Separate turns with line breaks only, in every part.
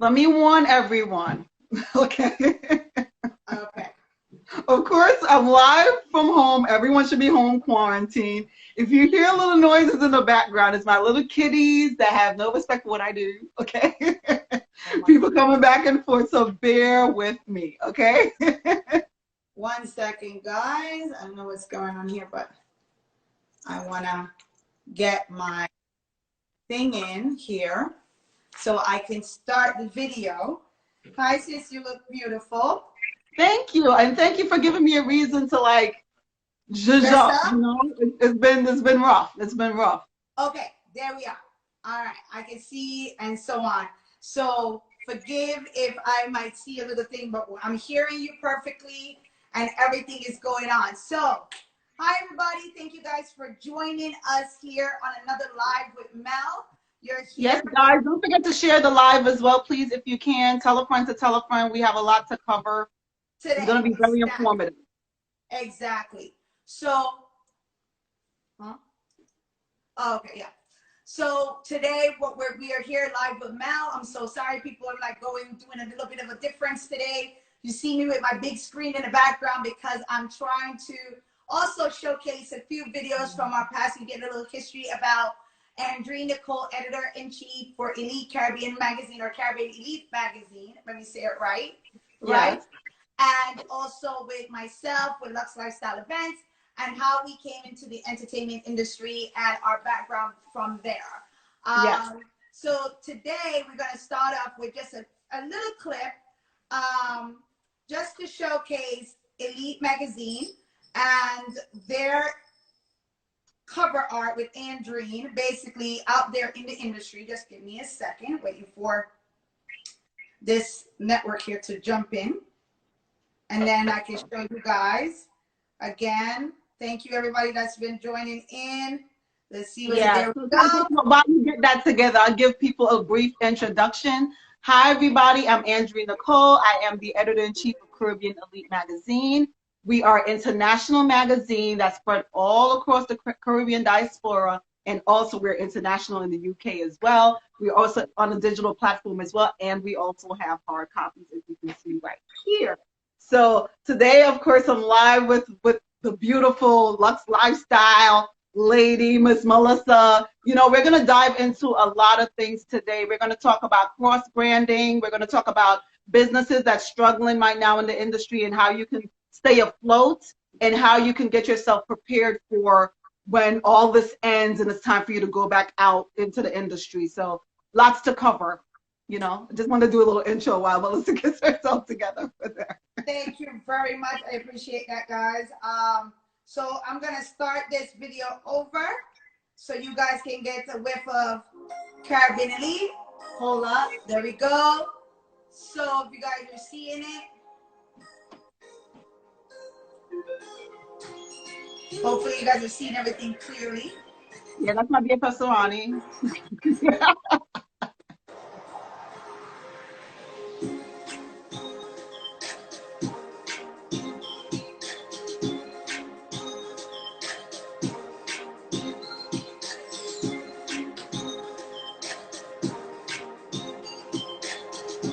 let me warn everyone. Okay.
Okay.
Of course, I'm live from home. Everyone should be home quarantined. If you hear little noises in the background, it's my little kitties that have no respect for what I do. Okay.
Oh my
People
goodness.
coming back and forth, so bear with me. Okay.
1 second, guys. I don't know what's going on here, but I want to get my thing in here so I can start the video. Hi, sis. You look beautiful.
Thank you, and thank you for giving me a reason to like zhuzh
Dress
up.
up?
You know, it's been rough. It's been rough.
Okay, there we are. All right, I can see and so on. So forgive if I might see a little thing, but I'm hearing you perfectly and everything is going on. So, hi everybody. Thank you guys for joining us here on another live with Mel. You're
Yes,
here
guys, don't forget to share the live as well, please, if you can. Tell a friend to tell a friend. We have a lot to cover. It's going
today.
to be very informative.
Exactly. So, huh? Oh, okay, yeah. So today, we are here live with Mel. I'm so sorry, people are like doing a little bit of a difference today. You see me with my big screen in the background because I'm trying to also showcase a few videos from our past and get a little history about Andrea Nicole, editor-in-chief for Elite Caribbean Magazine, or Caribbean Elite Magazine. Let me say it right, right?
Yes.
And also with myself, with Lux Lifestyle Events, and how we came into the entertainment industry and our background from there.
Yes.
So today we're going to start off with just a little clip just to showcase Elite Magazine and their cover art with Andreen, basically out there in the industry. Just give me a second, waiting for this network here to jump in. And then I can show you guys again. Thank you, everybody that's been joining in. Let's see what
Yeah.
there we
So
go.
while you get that together, I'll give people a brief introduction. Hi, everybody. I'm Andrea Nicole. I am the editor-in-chief of Caribbean Elite Magazine. We are an international magazine that's spread all across the Caribbean diaspora, and also we're international in the UK as well. We're also on a digital platform as well, and we also have hard copies, as you can see right here. So today, of course, I'm live with the beautiful Lux Lifestyle lady, Miss Melissa. You know, we're going to dive into a lot of things today. We're going to talk about cross branding. We're going to talk about businesses that's struggling right now in the industry and how you can stay afloat and how you can get yourself prepared for when all this ends and it's time for you to go back out into the industry. So lots to cover. You know, I just want to do a little intro while Melissa gets herself together for there.
Thank you very much. I appreciate that, guys. So I'm going to start this video over so you guys can get a whiff of Caribbean Elite. Hold up. There we go. So if you guys are seeing it, hopefully you guys are seeing everything clearly.
Yeah, that's my BFF Sarani.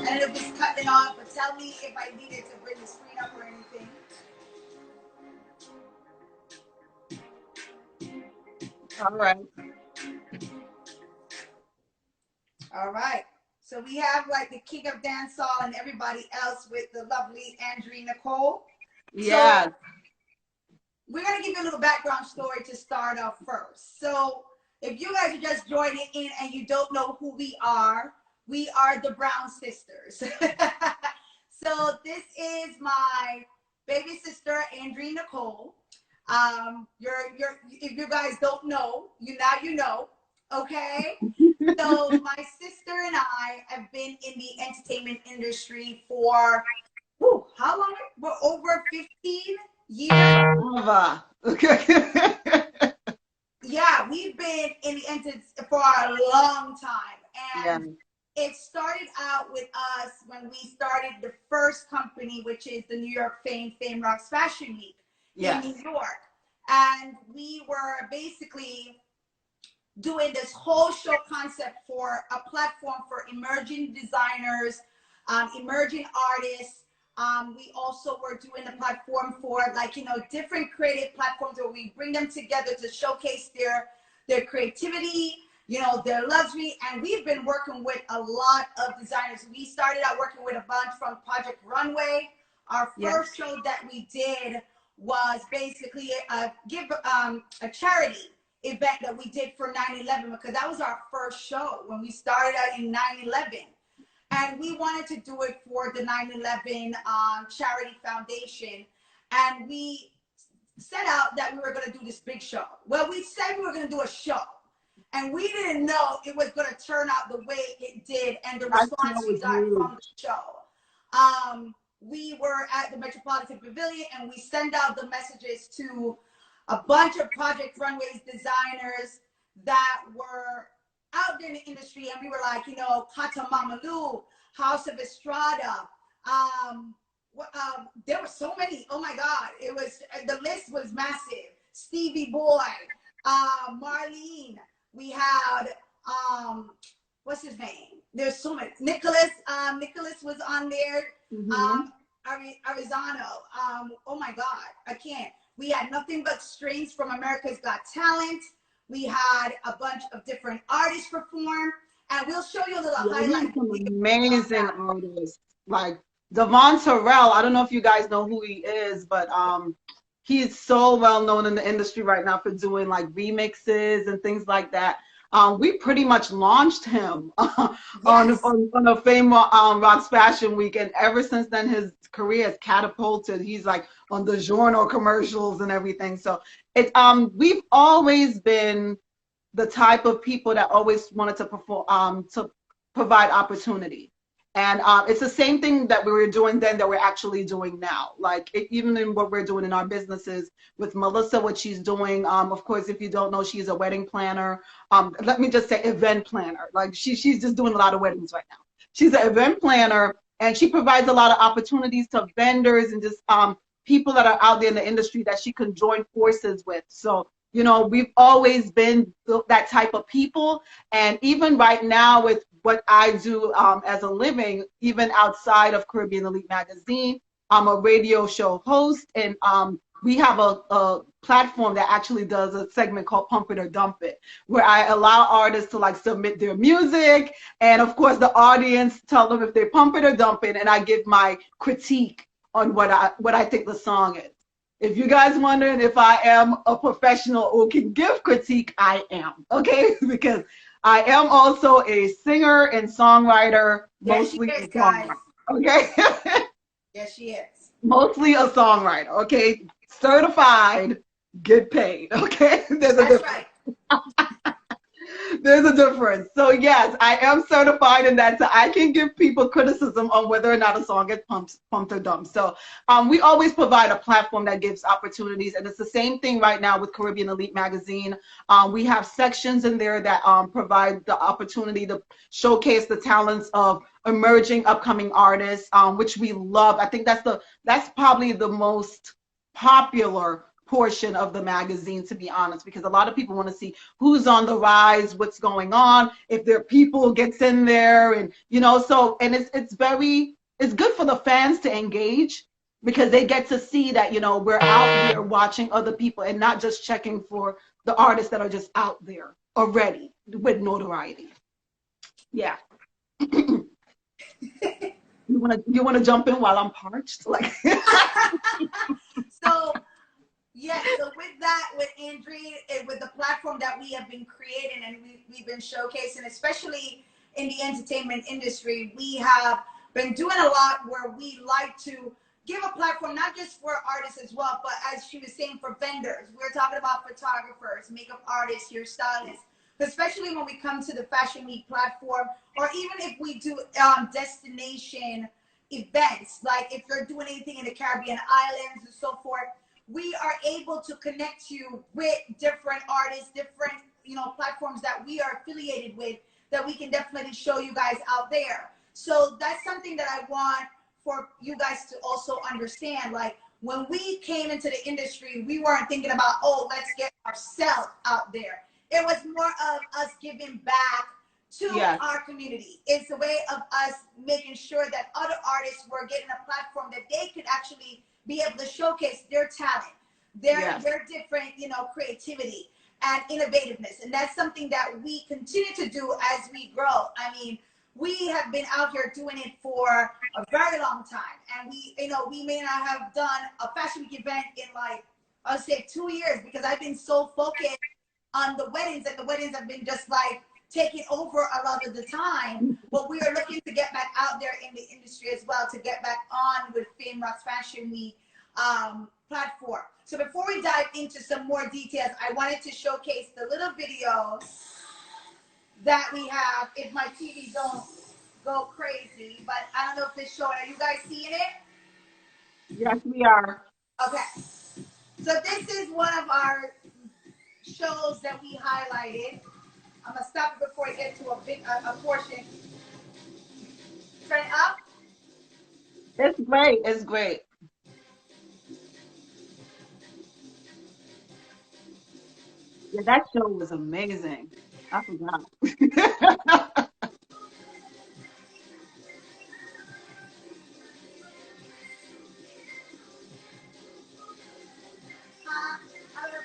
And it'll be cutting off, but tell me if I needed to bring the screen up or anything.
All right.
All right. So we have like the king of dancehall and everybody else with the lovely Andrea Nicole.
Yeah.
So we're going to give you a little background story to start off first. So if you guys are just joining in and you don't know who we are the Brown sisters. So this is my baby sister, Andrea Nicole. If you guys don't know, you know, okay? So my sister and I have been in the entertainment industry for, how long? We're over 15 years.
Okay.
Yeah, we've been in the entertainment for a long time. And
Yeah.
it started out with us when we started the first company, which is the New York Fame Rocks Fashion Week in New York. And we were basically doing this whole show concept for a platform for emerging designers, emerging artists. We also were doing a platform for, like, you know, different creative platforms where we bring them together to showcase their creativity, you know, their luxury. And we've been working with a lot of designers. We started out working with a bunch from Project Runway. Our first show that we did was basically a charity event that we did for 9/11, because that was our first show when we started out in 9/11. And we wanted to do it for the 9/11 Charity Foundation. And we set out that we were going to do this big show. Well, we said we were going to do a show. And we didn't know it was going to turn out the way it did and the response we got from the show. We were at the Metropolitan Pavilion, and we sent out the messages to a bunch of Project Runway's designers that were out there in the industry. And we were like, you know, Kata Mamalu, House of Estrada. There were so many. Oh my God. It was, the list was massive. Stevie Boy, Marlene. We had, what's his name? There's so many. Nicholas was on there. Arizano. Oh my God, I can't. We had Nothing But Strings from America's Got Talent. We had a bunch of different artists perform, and we'll show you a little highlight.
Some amazing artists like Devon Terrell. I don't know if you guys know who he is, but he's so well known in the industry right now for doing like remixes and things like that. We pretty much launched him on a famous Rock's Fashion Week, and ever since then his career has catapulted. He's like on the Journal commercials and everything. So it's we've always been the type of people that always wanted to perform, to provide opportunity. And it's the same thing that we were doing then that we're actually doing now. Like even in what we're doing in our businesses with Melisa, what she's doing. Of course, if you don't know, she's a wedding planner. Let me just say event planner. Like she's just doing a lot of weddings right now. She's an event planner, and she provides a lot of opportunities to vendors and just people that are out there in the industry that she can join forces with. So, you know, we've always been that type of people. And even right now with what I do as a living, even outside of Caribbean Elite Magazine, I'm a radio show host, and we have a platform that actually does a segment called Pump It or Dump It, where I allow artists to like submit their music, and of course the audience tell them if they pump it or dump it, and I give my critique on what I think the song is. If you guys wondering if I am a professional who can give critique, I am, okay? Because I am also a singer and songwriter, mostly a songwriter, okay?
Yes, she is.
Mostly a songwriter, okay? Certified, get paid, okay? There's a difference. Right. There's a difference. So yes, I am certified in that, so I can give people criticism on whether or not a song gets pumped or dumped. So we always provide a platform that gives opportunities, and it's the same thing right now with Caribbean Elite Magazine. We have sections in there that provide the opportunity to showcase the talents of emerging upcoming artists, which we love. I think that's probably the most popular portion of the magazine, to be honest, because a lot of people want to see who's on the rise, what's going on, if their people gets in there, and you know, so, and it's good for the fans to engage, because they get to see that, you know, we're out there watching other people and not just checking for the artists that are just out there already with notoriety. Yeah. You wanna jump in while I'm parched? Like
So yes, so with that, with Andrea, with the platform that we have been creating and we've been showcasing, especially in the entertainment industry, we have been doing a lot where we like to give a platform, not just for artists as well, but as she was saying, for vendors. We're talking about photographers, makeup artists, hairstylists, especially when we come to the Fashion Week platform, or even if we do destination events, like if you're doing anything in the Caribbean islands and so forth, we are able to connect you with different artists, different, you know, platforms that we are affiliated with, that we can definitely show you guys out there. So that's something that I want for you guys to also understand. Like when we came into the industry, we weren't thinking about, oh, let's get ourselves out there. It was more of us giving back to
Yes.
our community. It's a way of us making sure that other artists were getting a platform that they could actually be able to showcase their talent,
Yes.
their different, you know, creativity and innovativeness. And that's something that we continue to do as we grow. I mean, we have been out here doing it for a very long time. And we, you know, we may not have done a Fashion Week event in like, I'll say 2 years, because I've been so focused on the weddings, and the weddings have been just like taking over a lot of the time. But we are looking to get back out there in the industry as well, to get back on with Fame Rocks Fashion Week platform. So before we dive into some more details, I wanted to showcase the little videos that we have, if my TV don't go crazy. But I don't know if it's showing. Are you guys seeing it?
Yes, we are.
Okay. So this is one of our shows that we highlighted. I'm gonna stop it before I get to a portion. Turn it up.
It's great. It's great. Yeah, that show was amazing. I forgot.
I love you.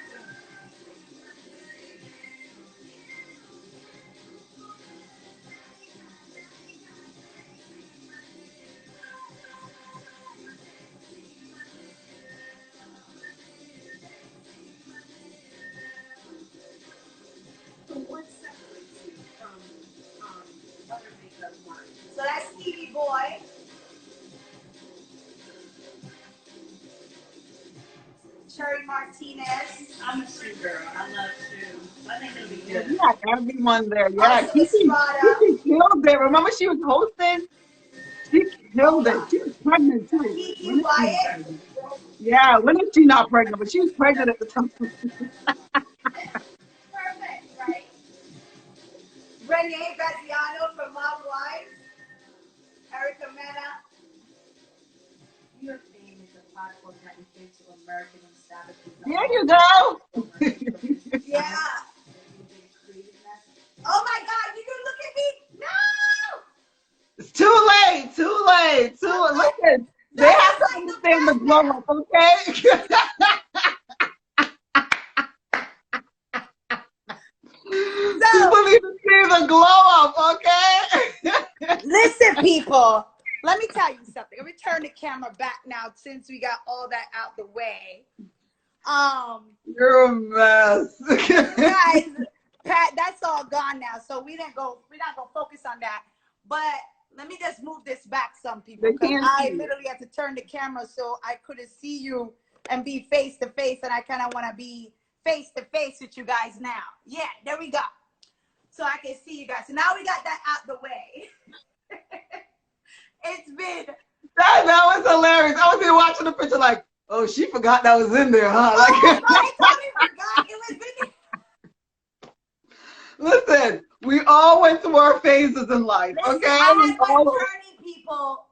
So what separates you from other makeup artists? So that's Stevie Boy. Cherry Martinez. I'm a shoe girl. I love shoes. I think it'll be
Yeah,
good.
we had everyone there. Yeah,
Also Estrada.
Kiki killed it. Remember she was hosting? She
Oh
killed it.
yeah.
She was pregnant too.
Kiki
When is she not
Wyatt.
pregnant? Yeah, when is she not pregnant? But she was pregnant at the time.
Perfect, right? Renee Graziano from Mob Wives. Erica Mena. Your fame is a platform that you give to American establishments.
There you go.
Yeah. Oh my God, you can look at me? No!
It's too late. Too late. Listen, they have to understand the glow up, okay? People need to see the glow up, okay?
Listen, people. Let me tell you something. Let me turn the camera back now since we got all that out the way.
You're a mess.
Guys, Pat, that's all gone now. So we're not gonna focus on that. But let me just move this back some people, because I literally had to turn the camera so I couldn't see you and be face to face, and I kind of want to be face to face with you guys now. Yeah, there we go. So I can see you guys. So now we got that out the way. It's been
that was hilarious. I was here watching the picture like, oh, she forgot that was in there, huh? Like,
I totally forgot it was in there.
Listen, we all went through our phases in life,
Listen,
okay?
I had my journey, people.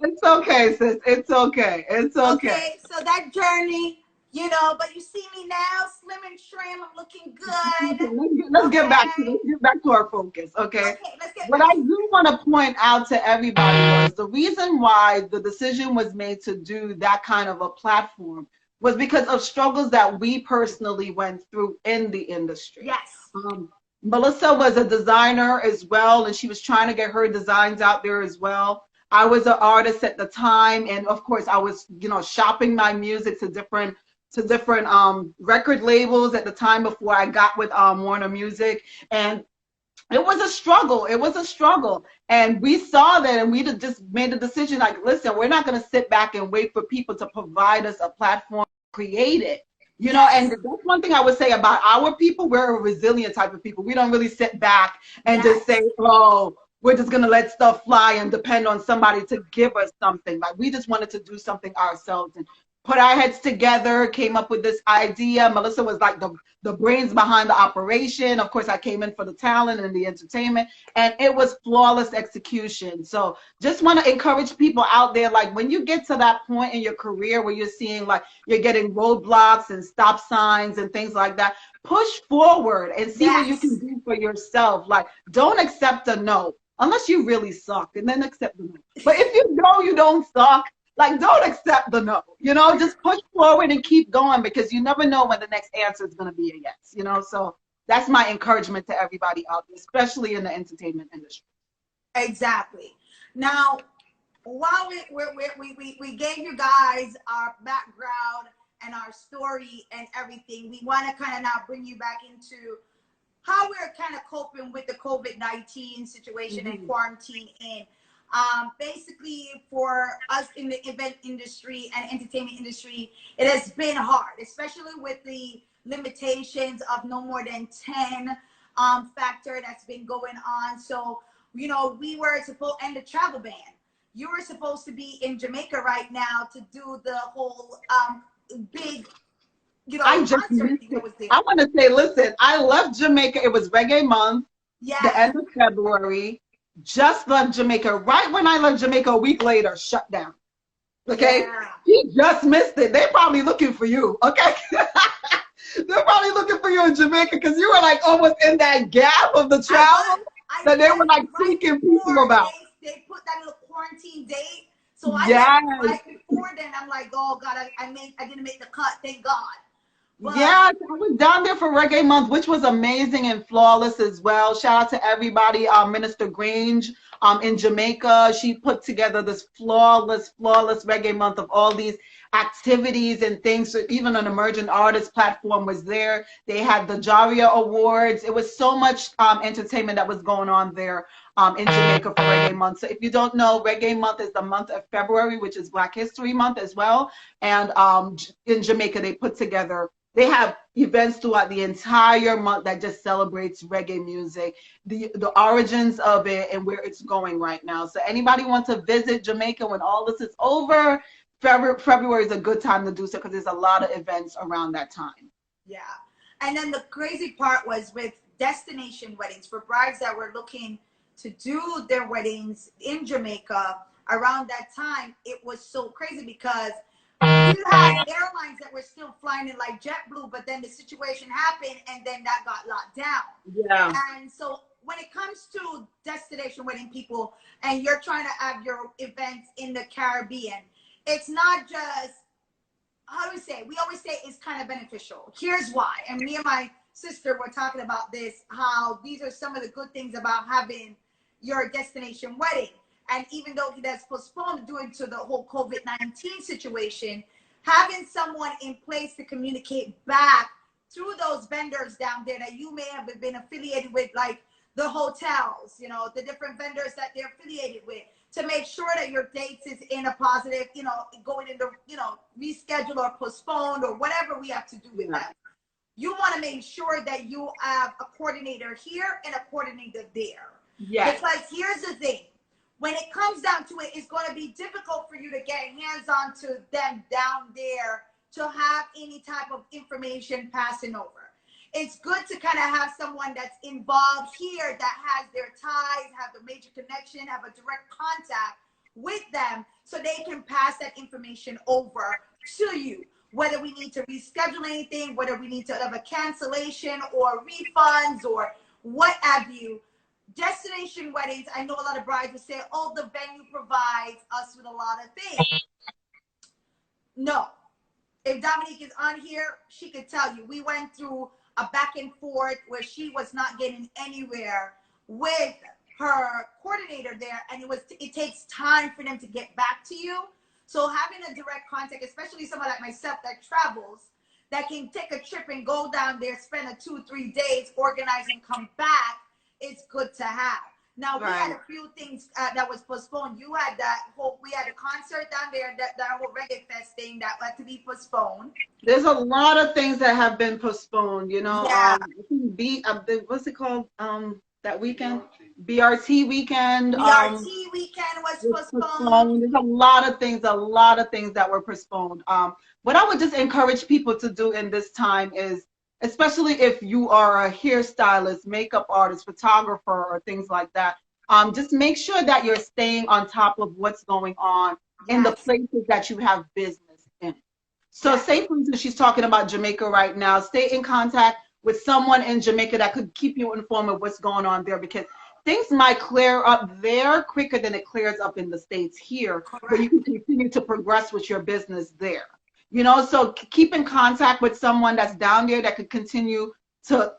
It's okay, sis. It's okay. It's okay.
Okay, so that journey, you know, but you see me now, slim and trim. I'm looking good.
Let's get back to our focus, okay?
Okay, let's get
What
back.
I do want to point out to everybody was the reason why the decision was made to do that kind of a platform was because of struggles that we personally went through in the industry.
Yes.
Melisa was a designer as well, and she was trying to get her designs out there as well. I was an artist at the time, and of course I was, you know, shopping my music to different record labels at the time before I got with Warner Music, and it was a struggle. It was a struggle, and we saw that, and we just made a decision like, listen, we're not going to sit back and wait for people to provide us a platform to create it. You know, and that's one thing I would say about our people. We're a resilient type of people. We don't really sit back and just say, oh, we're just going to let stuff fly and depend on somebody to give us something. Like, we just wanted to do something ourselves and put our heads together, came up with this idea. Melissa was like the brains behind the operation. Of course, I came in for the talent and the entertainment, and it was flawless execution. So just want to encourage people out there, like when you get to that point in your career where you're seeing like you're getting roadblocks and stop signs and things like that, push forward and see what you can
Yes.
do for yourself. Like, don't accept a no unless you really suck, and then accept the no. But if you know you don't suck, like, don't accept the no. You know, just push forward and keep going, because you never know when the next answer is going to be a yes. You know, so that's my encouragement to everybody out there, especially in the entertainment industry.
Exactly. Now, while we gave you guys our background and our story and everything, we want to kind of now bring you back into how we're kind of coping with the COVID-19 situation and quarantine in. Basically, for us in the event industry and entertainment industry, it has been hard, especially with the limitations of no more than 10 factor that's been going on. So, you know, we were supposed, and the travel ban, you were supposed to be in Jamaica right now to do the whole big, you know,
I just
concert
missed
that
it.
was there.
I want to say, listen, I left Jamaica. It was Reggae Month, the
Yes.
end of February. Just left Jamaica. Right when I left Jamaica, a week later, shut down. Okay?
Yeah.
You just missed it. They're probably looking for you. Okay? They're probably looking for you in Jamaica because you were like almost in that gap of the travel that they were like
Right
seeking
before
people about.
they put that little quarantine date. So I
Yes.
left right before then. I'm like, oh God, I didn't make the cut, thank God. But
Yes, I was down there for Reggae Month, which was amazing and flawless as well. Shout out to everybody. Minister Grange in Jamaica, she put together this flawless Reggae Month of all these activities and things. So even an emerging artist platform was there. They had the Jaria Awards. It was so much entertainment that was going on there in Jamaica for Reggae Month. So if you don't know, Reggae Month is the month of February, which is Black History Month as well. And in Jamaica, they have events throughout the entire month that just celebrates reggae music, the origins of it, and where it's going right now. So anybody wants to visit Jamaica when all this is over, February is a good time to do so because there's a lot of events around that time.
yeah. And then the crazy part was with destination weddings for brides that were looking to do their weddings in Jamaica around that time. It was so crazy because you had airlines that were still flying in like JetBlue, but then the situation happened and then that got locked down.
Yeah.
And so when it comes to destination wedding people and you're trying to have your events in the Caribbean, it's not just, how do we say, we always say it's kind of beneficial. Here's why. And me and my sister were talking about this, how these are some of the good things about having your destination wedding. And even though that's postponed due to the whole COVID-19 situation, having someone in place to communicate back through those vendors down there that you may have been affiliated with, like the hotels, you know, the different vendors that they're affiliated with, to make sure that your dates is in a positive, you know, going into, you know, reschedule or postponed or whatever we have to do with that. You want to make sure that you have a coordinator here and a coordinator there.
Yes.
Because here's the thing. When it comes down to it, it's going to be difficult for you to get hands on to them down there to have any type of information passing over. It's good to kind of have someone that's involved here that has their ties, have the major connection, have a direct contact with them so they can pass that information over to you. Whether we need to reschedule anything, whether we need to have a cancellation or refunds or what have you. Destination weddings, I know a lot of brides will say, oh, the venue provides us with a lot of things. No. If Dominique is on here, she could tell you. We went through a back and forth where she was not getting anywhere with her coordinator there, and it takes time for them to get back to you. So having a direct contact, especially someone like myself that travels, that can take a trip and go down there, spend 2-3 days, organize and come back, it's good to have. Now, we had a few things that was postponed. You had we had a concert down there, that whole Reggae Fest thing that had to be postponed.
There's a lot of things that have been postponed, you know.
Yeah.
What's it called? That weekend? BRT weekend.
BRT weekend was postponed.
There's a lot of things that were postponed. what I would just encourage people to do in this time is, especially if you are a hairstylist, makeup artist, photographer, or things like that, just make sure that you're staying on top of what's going on in the
Yes.
places that you have business in. So
Yes.
say, for instance, she's talking about Jamaica right now. Stay in contact with someone in Jamaica that could keep you informed of what's going on there, because things might clear up there quicker than it clears up in the States here, but you
Correct.
can continue to progress with your business there. So keep in contact with someone that's down there that could continue to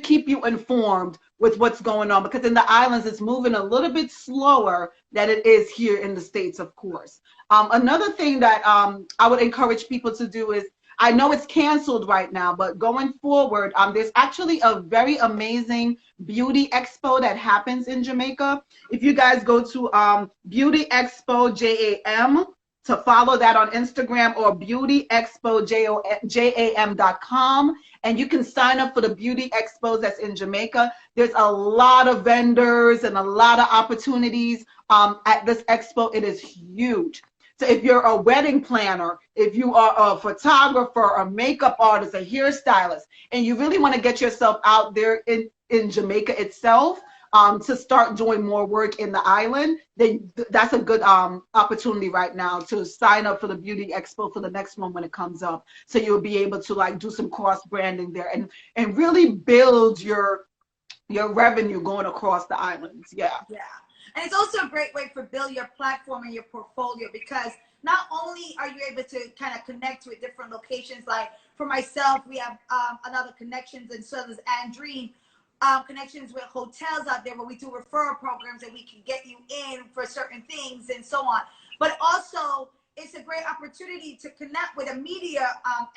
keep you informed with what's going on, because in the islands it's moving a little bit slower than it is here in the States, of course. Another thing that I would encourage people to do is, I know it's canceled right now, but going forward, there's actually a very amazing beauty expo that happens in Jamaica. If you guys go to Beauty Expo JAM, to follow that on Instagram, or beautyexpojam.com, and you can sign up for the beauty expos that's in Jamaica. There's a lot of vendors and a lot of opportunities at this expo. It is huge. So if you're a wedding planner, if you are a photographer, a makeup artist, a hairstylist, and you really want to get yourself out there in Jamaica itself, to start doing more work in the island, then that's a good opportunity right now to sign up for the Beauty Expo for the next one when it comes up. So you'll be able to like do some cross branding there and really build your revenue going across the islands. Yeah.
Yeah. And it's also a great way for build your platform and your portfolio, because not only are you able to kind of connect with different locations, like for myself, we have another connections, and so does Andreen, connections with hotels out there where we do referral programs and we can get you in for certain things and so on. But also, it's a great opportunity to connect with a media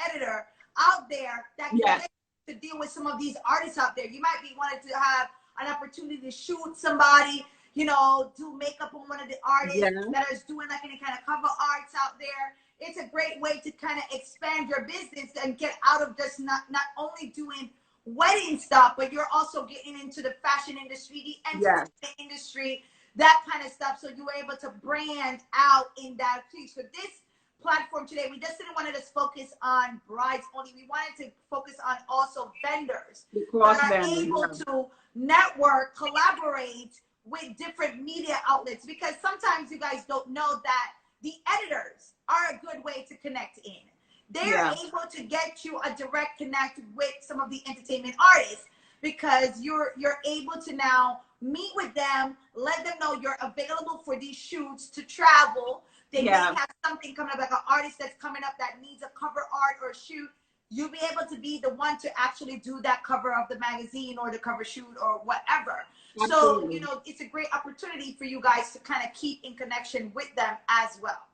editor out there that can
Yes.
get to deal with some of these artists out there. You might be wanting to have an opportunity to shoot somebody, do makeup on one of the artists
Yeah.
that is doing like any kind of cover arts out there. It's a great way to kind of expand your business and get out of just not only doing wedding stuff, but you're also getting into the fashion industry, the entertainment
Yes.
industry, that kind of stuff. So you were able to brand out in that piece. For this platform today, we just didn't want to just focus on brides only. We wanted to focus on also vendors
The
that
cross
are
banding.
able
Yeah.
to network, collaborate with different media outlets, because sometimes you guys don't know that the editors are a good way to connect in. They're
Yeah.
able to get you a direct connect with some of the entertainment artists, because you're able to now meet with them, let them know you're available for these shoots to travel. They may
Yeah.
have something coming up, like an artist that's coming up that needs a cover art or a shoot. You'll be able to be the one to actually do that cover of the magazine or the cover shoot or whatever. So,
Absolutely.
it's a great opportunity for you guys to kind of keep in connection with them as well.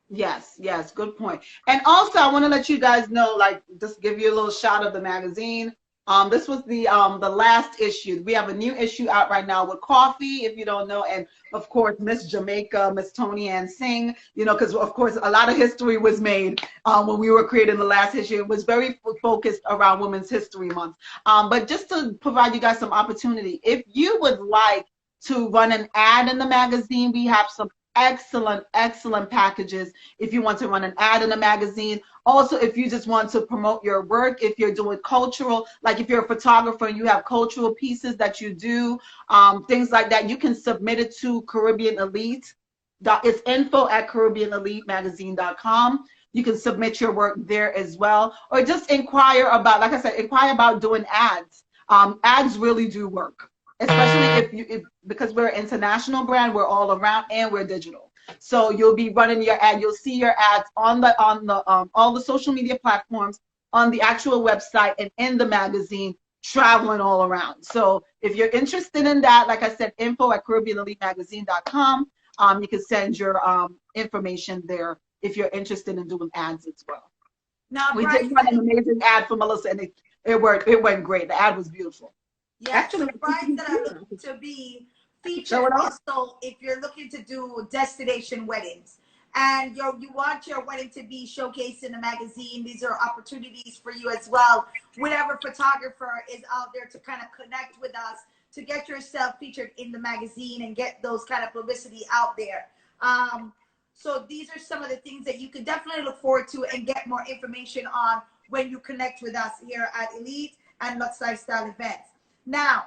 Yes, yes, good point. And also, I want to let you guys know, like, just give you a little shout of the magazine. This was the last issue. We have a new issue out right now with Coffee, if you don't know, and of course Miss Jamaica, Miss Tony Ann Singh. Because of course a lot of history was made when we were creating the last issue. It was very focused around Women's History Month. But just to provide you guys some opportunity, if you would like to run an ad in the magazine, we have some excellent packages if you want to run an ad in a magazine. Also, if you just want to promote your work, if you're doing cultural, like if you're a photographer and you have cultural pieces that you do, things like that, you can submit it to Caribbean Elite. It's info@caribbeanelite.magazine.com. You can submit your work there as well, or just inquire about, like I said, inquire about doing ads. Ads really do work, especially because we're an international brand, we're all around, and we're digital. So you'll be running your ad. You'll see your ads on the all the social media platforms, on the actual website, and in the magazine, traveling all around. So if you're interested in that, like I said, info@caribbeanelite.magazine.com. You can send your information there if you're interested in doing ads as well.
Now,
We did
Bryce,
run an amazing ad for Melissa, and it worked. It went great. The ad was beautiful.
yes,
Actually,
so brides that are looking to be
show
featured
it off.
also, if you're looking to do destination weddings and you want your wedding to be showcased in a magazine, these are opportunities for you as well. Whatever photographer is out there to kind of connect with us, to get yourself featured in the magazine and get those kind of publicity out there. So these are some of the things that you can definitely look forward to and get more information on when you connect with us here at Elite and Lux Lifestyle Events. Now,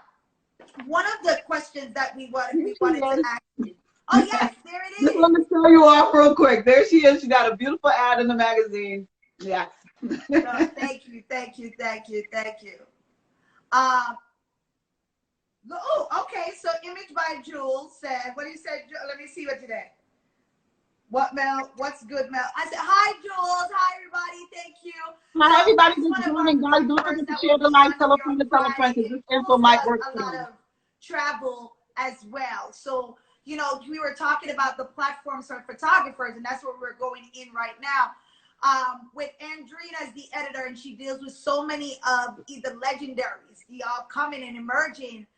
one of the questions that we wanted to ask you. Oh yes, there it
Just
is.
let me show you off real quick. There she is. She got a beautiful ad in the magazine. Yes.
No, thank you. Um, oh, okay. So Image by Jules said, what do you say? Let me see what you did. What, Mel? What's good, Mel? I said, hi, Jules. Hi, everybody. Thank you.
Hi,
So
everybody
that's one
that's
of our
joining, guys. Don't
members
forget to
that
share
will
the
be
live,
on
tell a
here
friend
on
to tell a friend,
Friday.
because this
And
info
Jules
might
does
work
a
for
lot
them.
of travel as well. So, you know, we were talking about the platforms for photographers, and that's where we're going in right now. With Andrina as the editor, and she deals with so many of either legendaries, the upcoming and emerging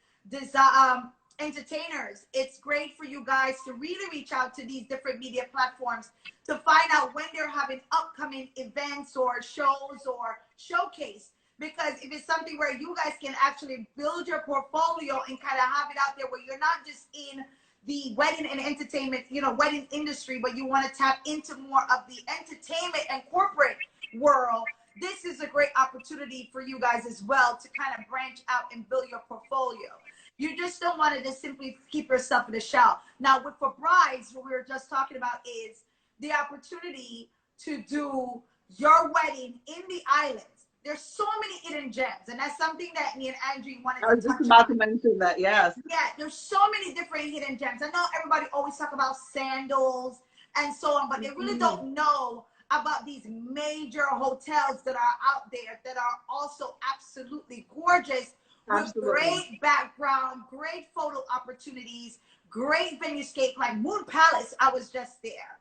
entertainers. It's great for you guys to really reach out to these different media platforms to find out when they're having upcoming events or shows or showcase. Because if it's something where you guys can actually build your portfolio and kind of have it out there where you're not just in the wedding and entertainment, you know, wedding industry, but you want to tap into more of the entertainment and corporate world, this is a great opportunity for you guys as well to kind of branch out and build your portfolio. You just don't want to just simply keep yourself in the shell. Now, for brides, what we were just talking about is the opportunity to do your wedding in the islands. There's so many hidden gems, and that's something that me and Andrew wanted
I
to
was just
touch
about
on.
to mention that, yes.
Yeah, there's so many different hidden gems. I know everybody always talk about sandals and so on, but they really don't know about these major hotels that are out there that are also absolutely gorgeous with
Absolutely.
great background, great photo opportunities, great venue scape. Like Moon Palace, I was just there.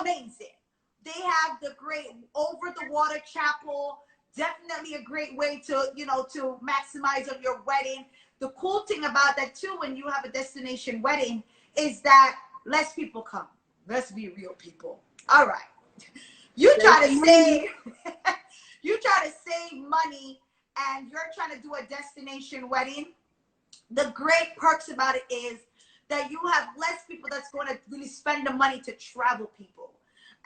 Amazing. They have the great over the water chapel. Definitely a great way to, you know, to maximize on your wedding. The cool thing about that too, when you have a destination wedding, is that less people come. Let's be real, people. All right. You try to save, you try to save money, and you're trying to do a destination wedding. The great perks about it is that you have less people that's going to really spend the money to travel people.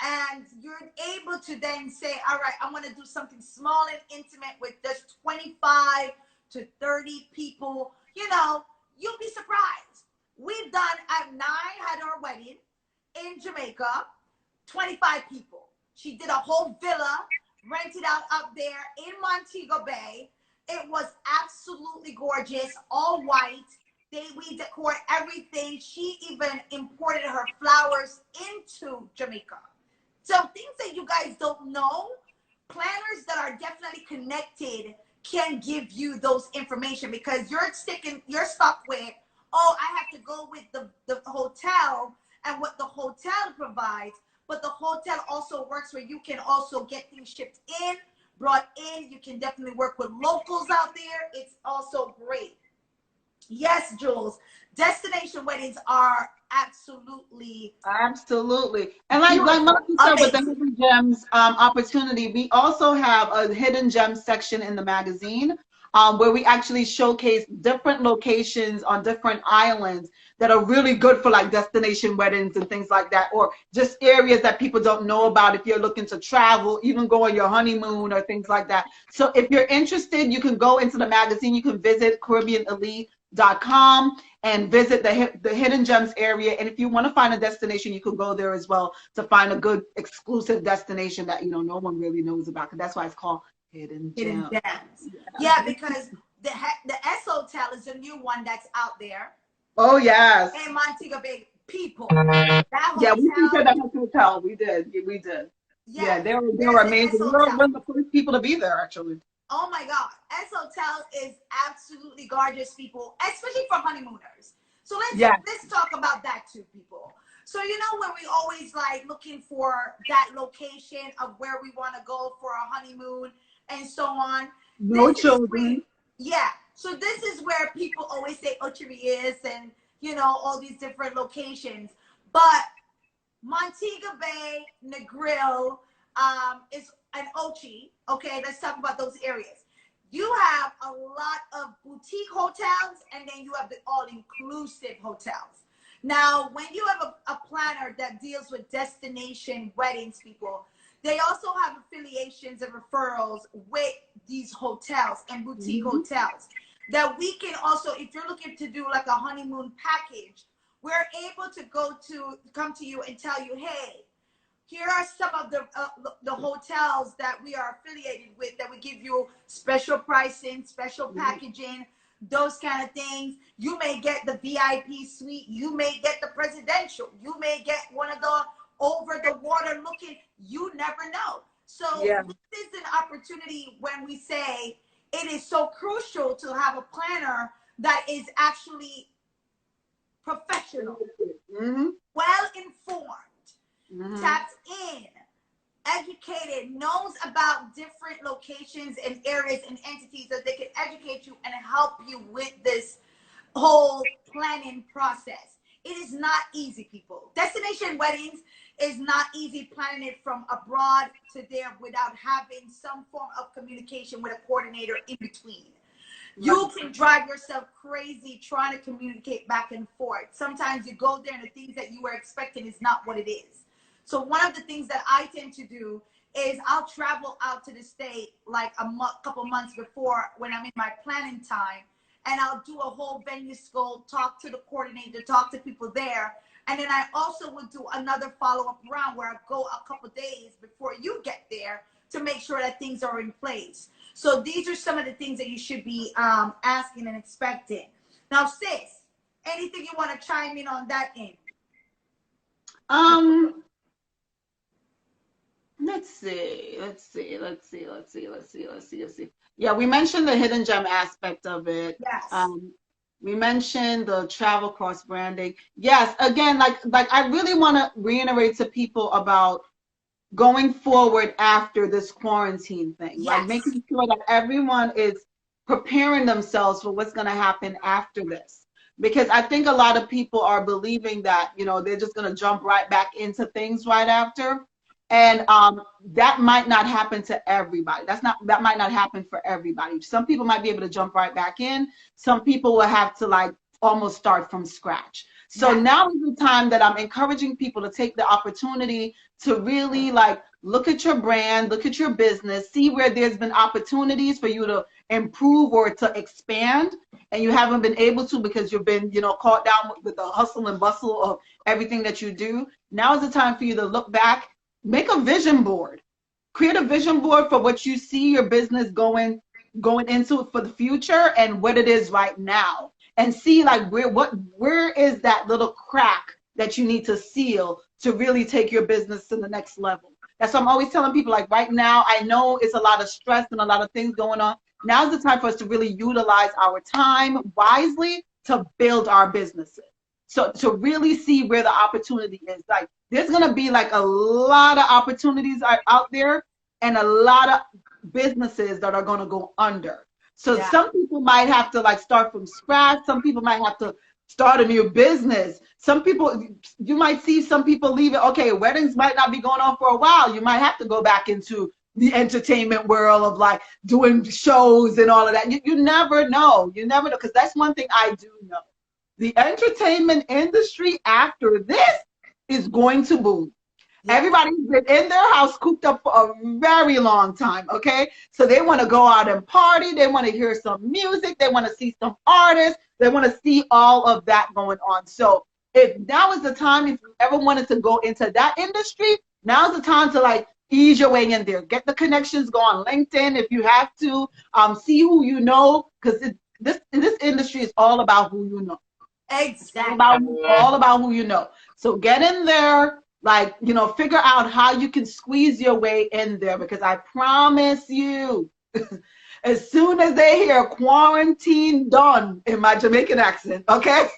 And you're able to then say, all right, I want to do something small and intimate with just 25 to 30 people. You know, you'll be surprised. We've done at 9 had our wedding in Jamaica, 25 people. She did a whole villa, rented out up there in Montego Bay. It was absolutely gorgeous, all white. We decor everything. She even imported her flowers into Jamaica. So things that you guys don't know, planners that are definitely connected can give you those information, because you're stuck with, oh, I have to go with the hotel and what the hotel provides. But the hotel also works where you can also get things shipped in, brought in. You can definitely work with locals out there. It's also great. Yes, Jules. Destination weddings are absolutely
Absolutely. And like
beautiful,
Melissa said, with the
amazing.
Hidden Gems opportunity, we also have a Hidden Gems section in the magazine where we actually showcase different locations on different islands that are really good for like destination weddings and things like that, or just areas that people don't know about if you're looking to travel, even go on your honeymoon or things like that. So if you're interested, you can go into the magazine, you can visit CaribbeanElite.com and visit the Hidden Gems area. And if you want to find a destination, you can go there as well to find a good exclusive destination that, you know, no one really knows about. Because that's why it's called Hidden
Hidden
Gems.
gems. Yeah, because the S Hotel is a new one that's out there.
Oh, yes.
In Montego Bay, people. That
Yeah, we featured
hotel.
that hotel. We did. Yeah, we did.
Yeah,
Yeah, they were
there's the S
amazing. We were
Hotel.
one of the first people to be there, actually.
Oh my God, S Hotel is absolutely gorgeous, people, especially for honeymooners. So let's talk about that too, people. So you know when we always like looking for that location of where we want to go for a honeymoon and so on.
No
This is
children.
free. Yeah. So this is where people always say Ocho Rios and you know all these different locations, but Montego Bay, Negril, is an Ochi. Okay, let's talk about those areas. You have a lot of boutique hotels, and then you have the all-inclusive hotels. Now, when you have a planner that deals with destination weddings, people, they also have affiliations and referrals with these hotels and boutique hotels that we can also, if you're looking to do like a honeymoon package, we're able to come to you and tell you, hey, here are some of the hotels that we are affiliated with that we give you special pricing, special packaging, those kind of things. You may get the VIP suite. You may get the presidential. You may get one of the over the water looking. You never know. So this is an opportunity when we say it is so crucial to have a planner that is actually professional, well informed, taps in, educated, knows about different locations and areas and entities that they can educate you and help you with this whole planning process. It is not easy, people. Destination weddings is not easy, planning it from abroad to there without having some form of communication with a coordinator in between. You can drive yourself crazy trying to communicate back and forth. Sometimes you go there and the things that you were expecting is not what it is. So one of the things that I tend to do is I'll travel out to the state like a couple months before when I'm in my planning time, and I'll do a whole venue scope, talk to the coordinator, talk to people there. And then I also would do another follow-up round where I go a couple days before you get there to make sure that things are in place. So these are some of the things that you should be asking and expecting. Now, sis, anything you want to chime in on that end?
Let's see. Yeah, we mentioned the hidden gem aspect of it.
Yes.
We mentioned the travel cross branding. Yes, again, like I really want to reiterate to people about going forward after this quarantine thing, like making sure that everyone is preparing themselves for what's going to happen after this. Because I think a lot of people are believing that, you know, they're just going to jump right back into things right after. And that might not happen to everybody. That might not happen for everybody. Some people might be able to jump right back in. Some people will have to like almost start from scratch. So now is the time that I'm encouraging people to take the opportunity to really like look at your brand, look at your business, see where there's been opportunities for you to improve or to expand, and you haven't been able to because you've been, you know, caught down with the hustle and bustle of everything that you do. Now is the time for you to look back, make a vision board, create a vision board for what you see your business going into for the future and what it is right now. And see like where is that little crack that you need to seal to really take your business to the next level. That's why I'm always telling people, like right now, I know it's a lot of stress and a lot of things going on. Now's the time for us to really utilize our time wisely to build our businesses. So to really see where the opportunity is. Like there's gonna be like a lot of opportunities out there and a lot of businesses that are gonna go under. So some people might have to like start from scratch. Some people might have to start a new business. Some people, you might see some people leave it. Okay, weddings might not be going on for a while. You might have to go back into the entertainment world of like doing shows and all of that. You never know. You never know. Because that's one thing I do know. The entertainment industry after this is going to boom. Everybody's been in their house cooped up for a very long time, okay? So they want to go out and party. They want to hear some music. They want to see some artists. They want to see all of that going on. So if now is the time, if you ever wanted to go into that industry, now's the time to like ease your way in there. Get the connections, go on LinkedIn if you have to. See who you know, because this industry is all about who you know.
Exactly.
All about who you know. So get in there. Like, you know, figure out how you can squeeze your way in there, because I promise you, as soon as they hear quarantine done in my Jamaican accent, okay?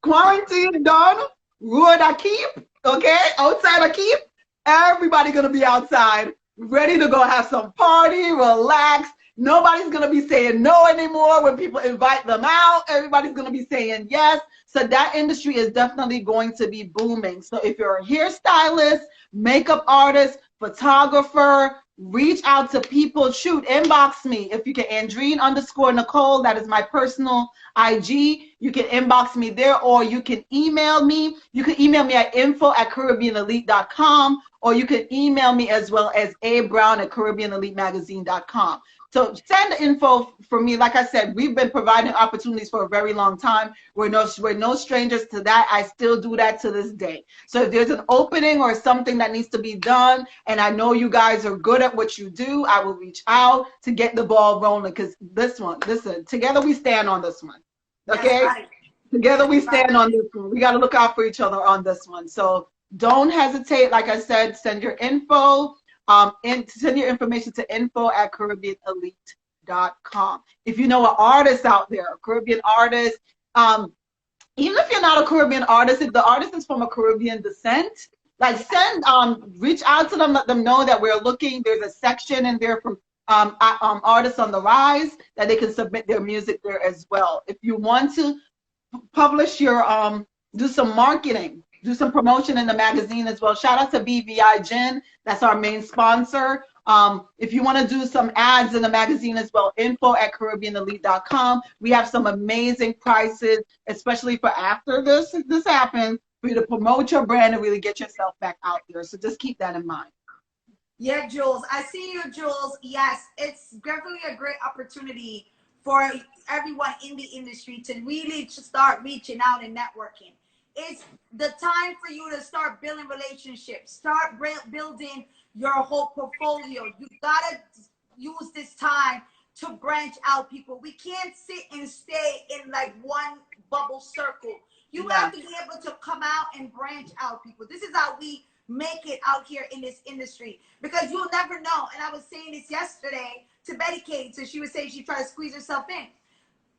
Quarantine done, road I keep, okay? Outside I keep, everybody gonna be outside, ready to go have some party, relax. Nobody's gonna be saying no anymore when people invite them out. Everybody's gonna be saying yes. So that industry is definitely going to be booming. So if you're a hairstylist, makeup artist, photographer, reach out to people, shoot, inbox me. If you can, Andreen_Nicole, that is my personal IG. You can inbox me there, or you can email me. You can email me at info@caribbeanelite.com, or you can email me as well as abrown@caribbeaneliteMagazine.com. So send info for me. Like I said, we've been providing opportunities for a very long time. We're no strangers to that. I still do that to this day. So if there's an opening or something that needs to be done, and I know you guys are good at what you do, I will reach out to get the ball rolling. Because this one, listen, together we stand on this one. Okay?
That's right.
Together we stand on this one. We got to look out for each other on this one. So don't hesitate. Like I said, send your info. Send your information to info@caribbeanelite.com. If you know an artist out there, a Caribbean artist, even if you're not a Caribbean artist, if the artist is from a Caribbean descent, like reach out to them, let them know that we're looking. There's a section in there from artists on the rise that they can submit their music there as well. If you want to publish your, do some marketing, do some promotion in the magazine as well. Shout out to BVI Gin. That's our main sponsor. If you want to do some ads in the magazine as well, info@caribbeanelite.com. We have some amazing prices, especially for after this happens, for you to promote your brand and really get yourself back out there. So just keep that in mind.
Yeah, Jules. I see you, Jules. Yes, it's definitely a great opportunity for everyone in the industry to really start reaching out and networking. It's the time for you to start building relationships, start building your whole portfolio. You gotta use this time to branch out, people. We can't sit and stay in like one bubble circle. You have to be able to come out and branch out, people. This is how we make it out here in this industry, because you'll never know. And I was saying this yesterday to Betty Kate, so she was saying she tried to squeeze herself in.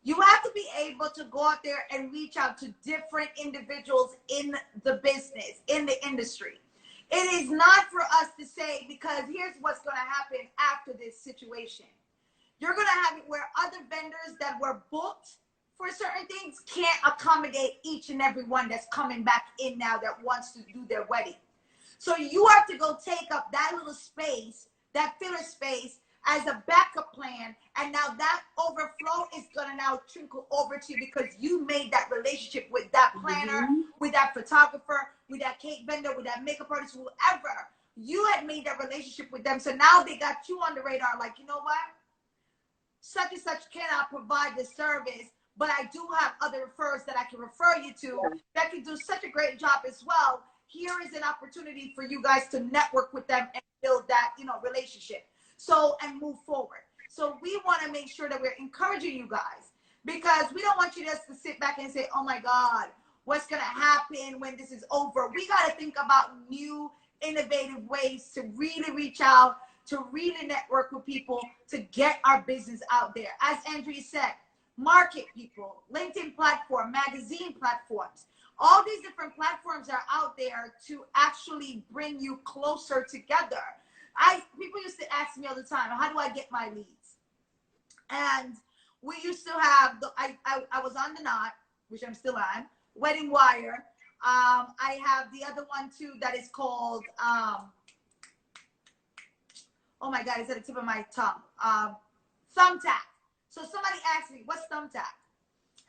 You have to be able to go out there and reach out to different individuals in the business, in the industry. It is not for us to say, because here's what's going to happen after this situation. You're going to have it where other vendors that were booked for certain things can't accommodate each and every one that's coming back in now that wants to do their wedding. So you have to go take up that little space, that filler space, as a backup plan, and now that overflow is gonna now trickle over to you because you made that relationship with that planner, with that photographer, with that cake vendor, with that makeup artist, whoever. You had made that relationship with them, so now they got you on the radar. Like, you know what? Such and such cannot provide the service, but I do have other referrals that I can refer you to that can do such a great job as well. Here is an opportunity for you guys to network with them and build that, relationship. So, and move forward. So we want to make sure that we're encouraging you guys, because we don't want you just to sit back and say, oh my God, what's going to happen when this is over? We got to think about new, innovative ways to really reach out, to really network with people, to get our business out there. As Andrea said, market people, LinkedIn platform, magazine platforms. All these different platforms are out there to actually bring you closer together. People used to ask me all the time, how do I get my leads? And we used to have, I was on The Knot, which I'm still on, Wedding Wire. I have the other one too that is called, oh my God, it's at the tip of my tongue. Thumbtack. So somebody asked me, what's Thumbtack?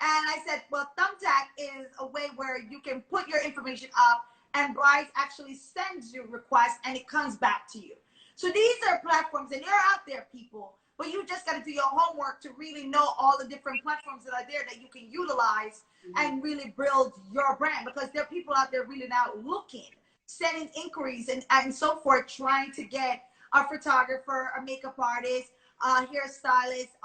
And I said, well, Thumbtack is a way where you can put your information up and brides actually sends you requests and it comes back to you. So these are platforms, and they're out there, people, but you just got to do your homework to really know all the different platforms that are there that you can utilize and really build your brand, because there are people out there really now looking, sending inquiries and so forth, trying to get a photographer, a makeup artist, hairstylist,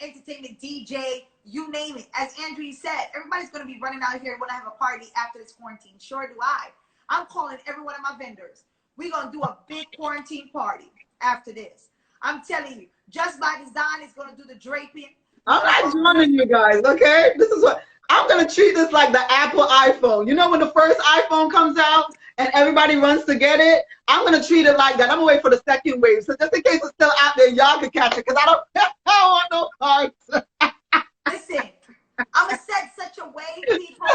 entertainment DJ, you name it. As Andrea said, everybody's going to be running out here when I have a party after this quarantine. Sure do I. I'm calling every one of my vendors. We're going to do a big quarantine party after this. I'm telling you, Just by Design is going to do the draping.
I'm not joining you guys, okay? This is what I'm going to treat this like the Apple iPhone. You know when the first iPhone comes out and everybody runs to get it? I'm going to treat it like that. I'm going to wait for the second wave. So just in case it's still out there, y'all can catch it, because I don't want no parts.
Listen, I'm going to set such a wave, people.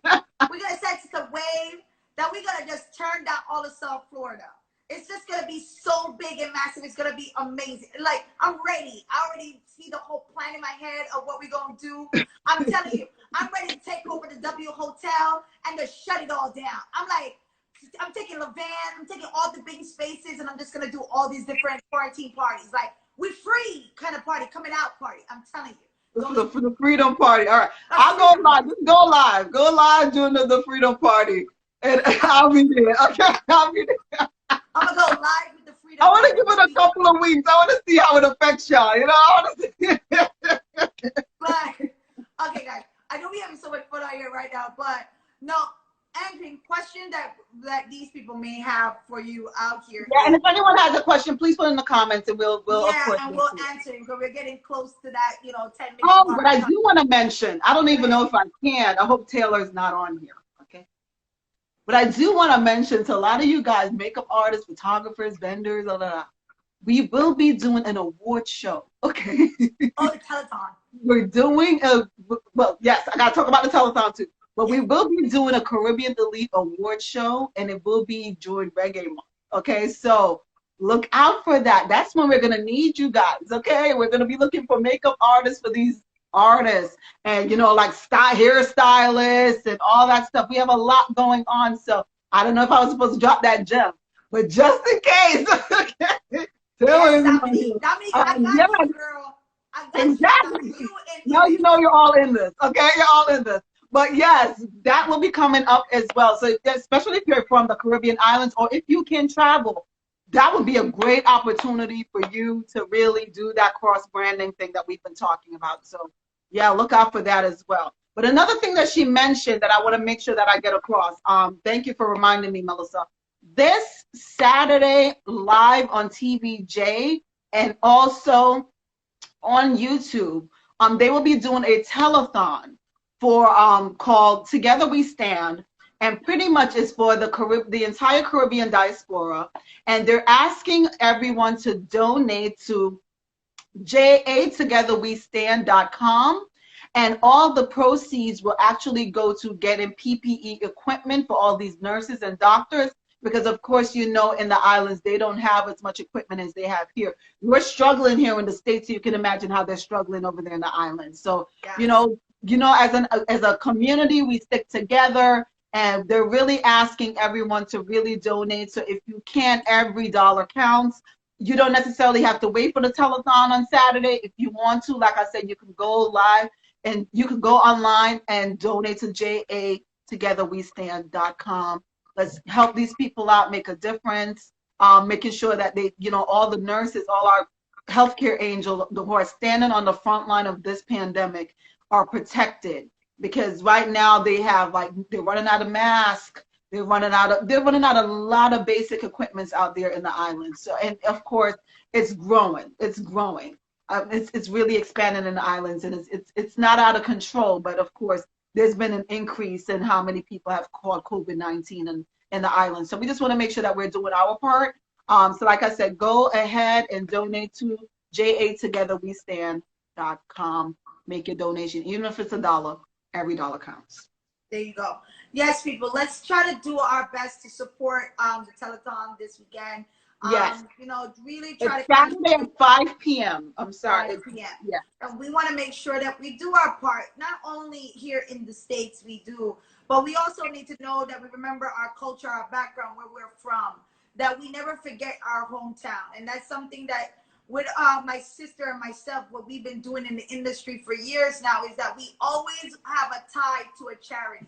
We're going to set such a wave that we're going to just turn down all of South Florida. It's just going to be so big and massive. crazy. Like, I'm ready. I already see the whole plan in my head of what we're going to do. I'm telling you, I'm ready to take over the W Hotel and to shut it all down. I'm like, I'm taking Levan, I'm taking all the big spaces, and I'm just going to do all these different quarantine parties. Like, we free kind of party, coming out party. I'm telling you.
The freedom party. All right. I'll go live. Just go live. Go live during the freedom party. And I'll be there. Okay. I'll be there.
I'm going to go live with the freedom
I want to
party.
give it a couple of weeks. I want to see how it affects y'all. You know, I want to see.
But, okay, guys. I know we're having so much fun out here right now, but no, Andrew, question that these people may have for you out here.
Yeah, and if anyone has a question, please put it in the comments, and we'll
yeah,
of course,
and we'll answer it because we're getting close to that, 10 minutes.
Oh, but I do want to mention. I don't even know if I can. I hope Taylor's not on here. Okay. But I do want to mention to a lot of you guys, makeup artists, photographers, vendors, blah, blah, blah, we will be doing an award show. Okay.
Oh, the telethon.
We're doing well, yes, I got to talk about the telethon too. But we will be doing a Caribbean Elite Award show, and it will be during Reggae Month. Okay, so look out for that. That's when we're gonna need you guys. Okay, we're gonna be looking for makeup artists for these artists, and like hairstylists and all that stuff. We have a lot going on, so I don't know if I was supposed to drop that gem, but just in case. Okay.
Yes, Dominique, I got you, girl. I got
exactly.
you.
Now you know you're all in this. Okay, you're all in this. But yes, that will be coming up as well. So especially if you're from the Caribbean islands, or if you can travel, that would be a great opportunity for you to really do that cross-branding thing that we've been talking about. So yeah, look out for that as well. But another thing that she mentioned that I want to make sure that I get across, thank you for reminding me, Melissa. This Saturday live on TVJ and also on YouTube, they will be doing a telethon for called Together We Stand, and pretty much is for the entire Caribbean diaspora, and they're asking everyone to donate to jatogetherwestand.com, and all the proceeds will actually go to getting PPE equipment for all these nurses and doctors, because of course in the islands they don't have as much equipment as they have here. We're struggling here in the States, so you can imagine how they're struggling over there in the islands. So as a community, we stick together, and they're really asking everyone to really donate. So if you can, every dollar counts. You don't necessarily have to wait for the telethon on Saturday. If you want to, like I said, you can go live and you can go online and donate to jatogetherwestand.com. Let's help these people out, make a difference, making sure that they, all the nurses, all our healthcare angels who are standing on the front line of this pandemic are protected, because right now they're running out of masks, they're running out of a lot of basic equipments out there in the islands. So, and of course it's growing. It's really expanding in the islands, and it's not out of control, but of course there's been an increase in how many people have caught COVID-19 in the islands. So we just want to make sure that we're doing our part. So like I said, go ahead and donate to jatogetherwestand.com. Make your donation, even if it's $1. Every dollar counts.
There you go. Yes, people, let's try to do our best to support the telethon this weekend.
Yes.
Really try
it's Saturday at 5 p.m. I'm sorry.
5 p.m.
Yeah.
And we want to make sure that we do our part. Not only here in the States we do, but we also need to know that we remember our culture, our background, where we're from, that we never forget our hometown. And that's something that with my sister and myself, what we've been doing in the industry for years now is that we always have a tie to a charity.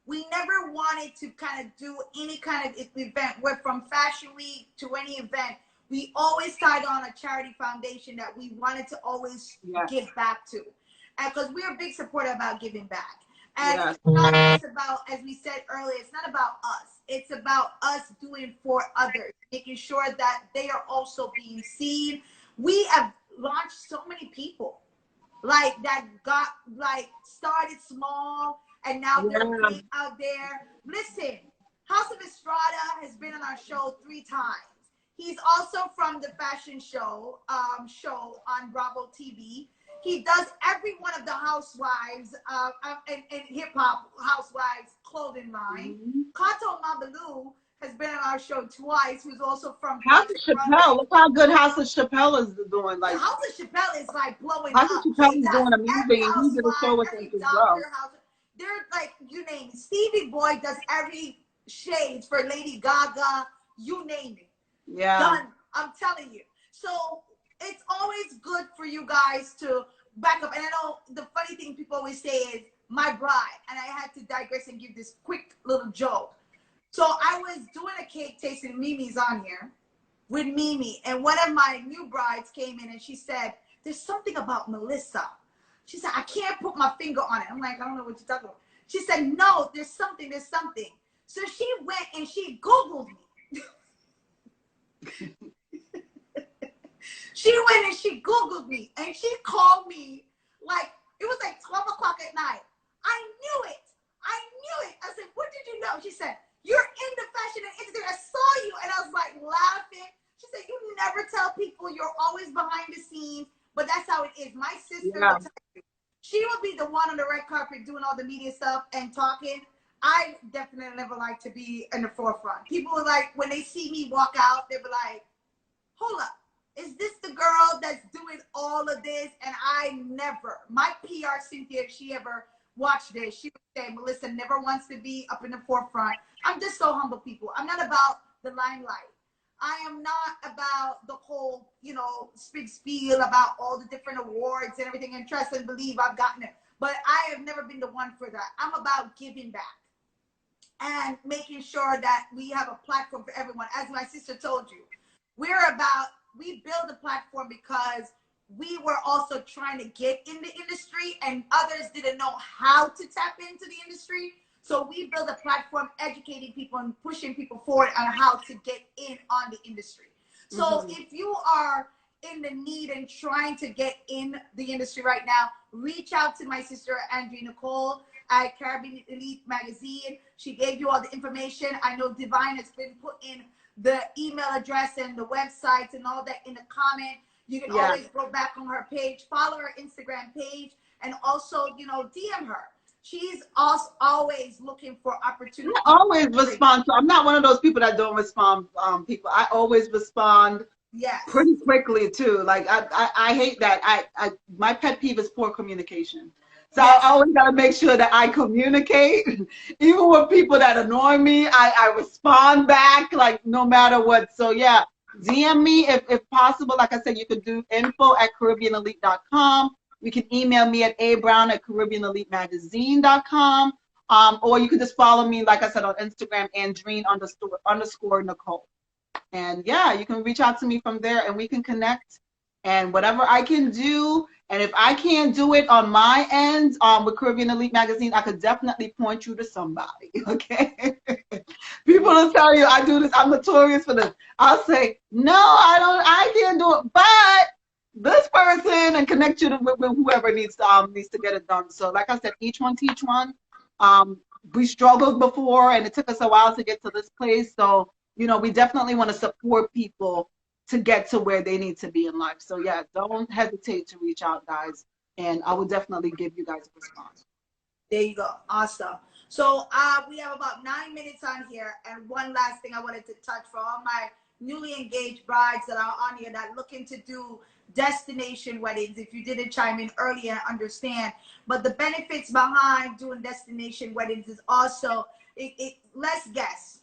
We never wanted to kind of do any kind of event, where from Fashion Week to any event, we always tied on a charity foundation that we wanted to always give back to. And because we're a big supporter about giving back. And it's not just about, as we said earlier, it's not about us. It's about us doing for others, making sure that they are also being seen. We have launched so many people that got started small, and now they're big out there. Listen, House of Estrada has been on our show 3 times. He's also from the fashion show on Bravo TV. He does every one of the housewives and hip hop housewives clothing line. Kato Mabalu has been on our show twice, who's also from
House of
Project
Chappelle.
Runway.
Look how good House of Chappelle is doing.
The
Like
House of Chappelle is like blowing
House of
up.
Chappelle
She
is
does
doing
every
amazing. He did a show
housewife,
with us
every
as well.
doctor house. They're like, you name it. Stevie Boy does every shades for Lady Gaga, you name it.
Yeah.
Done. I'm telling you. So it's always good for you guys to back up. And I know the funny thing people always say is my bride. And I had to digress and give this quick little joke. So I was doing a cake tasting. Mimi's on here with Mimi. And one of my new brides came in and she said, there's something about Melisa. She said, I can't put my finger on it. I'm like, I don't know what you're talking about. She said, no, there's something. So she went and she Googled me. She went and she Googled me and she called me like, it was like 12 o'clock at night. I knew it. I said, what did you know? She said, you're in the fashion and industry. I saw you. And I was like laughing. She said, you never tell people, you're always behind the scenes, but that's how it is. My sister, would tell you, she would be the one on the red carpet doing all the media stuff and talking. I definitely never like to be in the forefront. People were like, when they see me walk out, they be like, hold up. Is this the girl that's doing all of this? And I never, my PR Cynthia, if she ever watched this, she would say, Melisa never wants to be up in the forefront. I'm just so humble, people. I'm not about the limelight. I am not about the whole, you know, spiel about all the different awards and everything, and trust and believe I've gotten it. But I have never been the one for that. I'm about giving back and making sure that we have a platform for everyone. As my sister told you, we build a platform because we were also trying to get in the industry and others didn't know how to tap into the industry. So we build a platform educating people and pushing people forward on how to get in on the industry. So if you are in the need and trying to get in the industry right now, reach out to my sister, Andrea Nicole, at Caribbean Elite Magazine. She gave you all the information. I know Divine has been put in the email address and the websites and all that in the comment. You can always go back on her page, follow her Instagram page, and also, you know, DM her. She's also always looking for opportunities.
I always respond. So I'm not one of those people that don't respond. People, I always respond.
Yes.
Pretty quickly too. Like I hate that. My pet peeve is poor communication. So I always gotta make sure that I communicate, even with people that annoy me. I respond back, like no matter what. So yeah, DM me if possible. Like I said, you could do info@CaribbeanElite.com. You can email me at abrown@CaribbeanEliteMagazine.com. Or you could just follow me, like I said, on Instagram, Andreen_Nicole. And yeah, you can reach out to me from there and we can connect. And whatever I can do, and if I can't do it on my end with Caribbean Elite Magazine, I could definitely point you to somebody, okay? People will tell you I do this, I'm notorious for this. I'll say, no, I can't do it, but this person, and connect you with whoever needs to get it done. So like I said, each one teach one. We struggled before and it took us a while to get to this place. So, you know, we definitely want to support people to get to where they need to be in life. So yeah, don't hesitate to reach out, guys. And I will definitely give you guys a response.
There you go. Awesome. So we have about 9 minutes on here. And one last thing I wanted to touch for all my newly engaged brides that are on here that are looking to do destination weddings. If you didn't chime in earlier, understand. But the benefits behind doing destination weddings is also, less guests.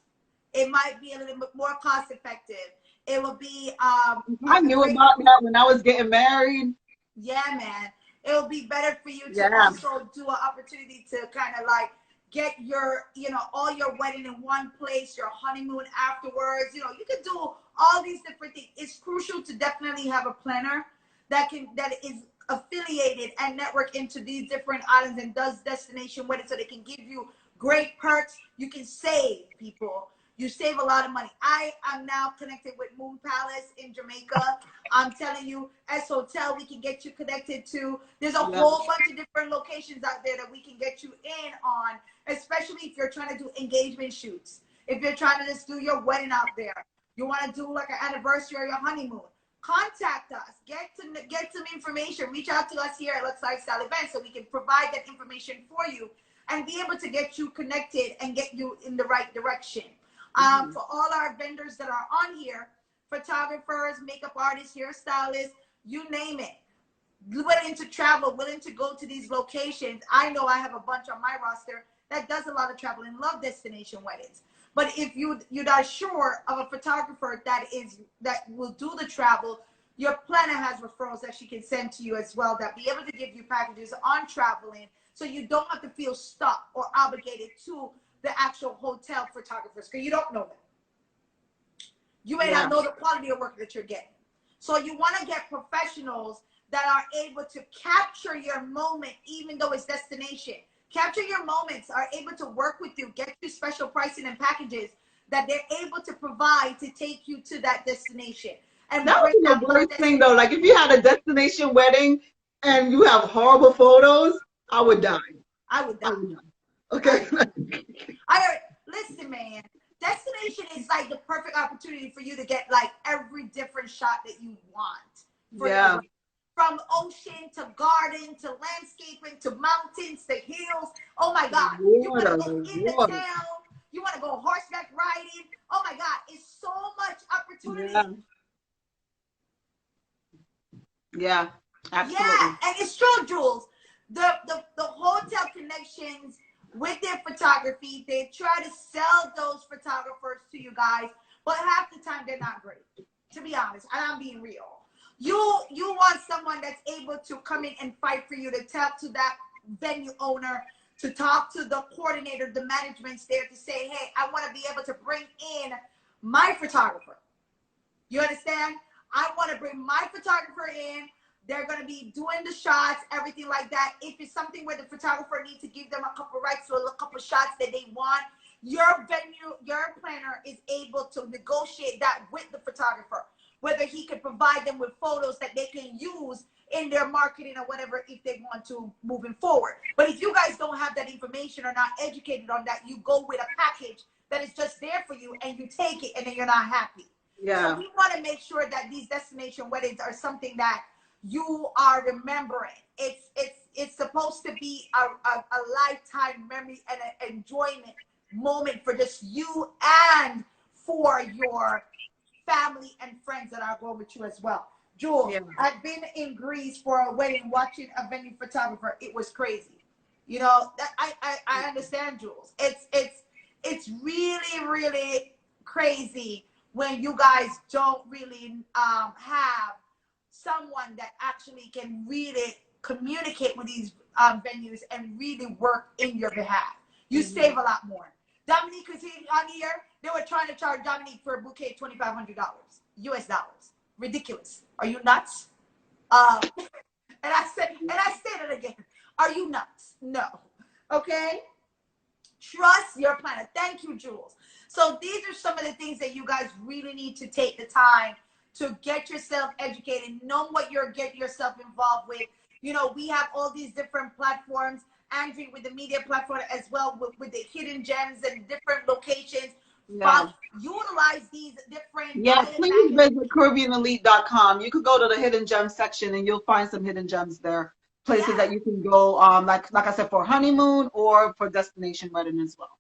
It might be a little bit more cost effective. It will be
I knew about that when I was getting married.
Yeah, man. It will be better for you to also do an opportunity to kind of like get your, you know, all your wedding in one place, your honeymoon afterwards. You know, you can do all these different things. It's crucial to definitely have a planner that is affiliated and network into these different islands and does destination weddings so they can give you great perks. You can save people. You save a lot of money. I am now connected with Moon Palace in Jamaica. I'm telling you, S Hotel, we can get you connected to. There's a whole bunch of different locations out there that we can get you in on, especially if you're trying to do engagement shoots. If you're trying to just do your wedding out there, you want to do like an anniversary or your honeymoon. Contact us. Get some information. Reach out to us here at Lux Lifestyle Events so we can provide that information for you and be able to get you connected and get you in the right direction. For all our vendors that are on here, photographers, makeup artists, hairstylists, you name it, willing to travel, willing to go to these locations. I know I have a bunch on my roster that does a lot of travel and love destination weddings. But if you're not sure of a photographer that will do the travel, your planner has referrals that she can send to you as well, that be able to give you packages on traveling, so you don't have to feel stuck or obligated to the actual hotel photographers, because you don't know them. You may not know the quality of work that you're getting. So you want to get professionals that are able to capture your moment, even though it's destination. Capture your moments, are able to work with you, get you special pricing and packages that they're able to provide to take you to that destination. And
that would be the worst thing though. Like if you had a destination wedding and you have horrible photos, I would die.
I would die.
Okay.
Listen, man. Destination is like the perfect opportunity for you to get like every different shot that you want. From ocean to garden to landscaping to mountains to hills. Oh my God. You want to go in the town. You want to go horseback riding. Oh my God. It's so much opportunity.
Yeah, absolutely.
Yeah, and it's true, Jules. The hotel connections with their photography, they try to sell those photographers to you guys, but half the time they're not great, to be honest, and I'm being real. You want someone that's able to come in and fight for you, to talk to that venue owner, to talk to the coordinator, the management's there to say, hey, I want to be able to bring in my photographer. You understand? I want to bring my photographer in. They're going to be doing the shots, everything like that. If it's something where the photographer needs to give them a couple rights to a couple shots that they want, your venue, your planner is able to negotiate that with the photographer, whether he can provide them with photos that they can use in their marketing or whatever if they want to moving forward. But if you guys don't have that information or not educated on that, you go with a package that is just there for you and you take it and then you're not happy. So we want to make sure that these destination weddings are something that you are remembering. It's supposed to be a lifetime memory and an enjoyment moment for just you and for your family and friends that are going with you as well. Jules, I've been in Greece for a wedding watching a venue photographer. It was crazy. You know, I understand, Jules. It's really, really crazy when you guys don't really have someone that actually can really communicate with these venues and really work in your behalf. You save a lot more. Dominique was on here. They were trying to charge Dominique for a bouquet $2,500 US dollars. Ridiculous. Are you nuts? And I said it again. Are you nuts? No. Okay. Trust your planner. Thank you, Jules. So these are some of the things that you guys really need to take the time to get yourself educated, know what you're getting yourself involved with. You know, we have all these different platforms. Andrew with the media platform as well, with the hidden gems and different locations. Utilize these different.
Please visit CaribbeanElite.com. You could go to the hidden gems section and you'll find some hidden gems there. Places that you can go, like I said, for honeymoon or for destination wedding as well.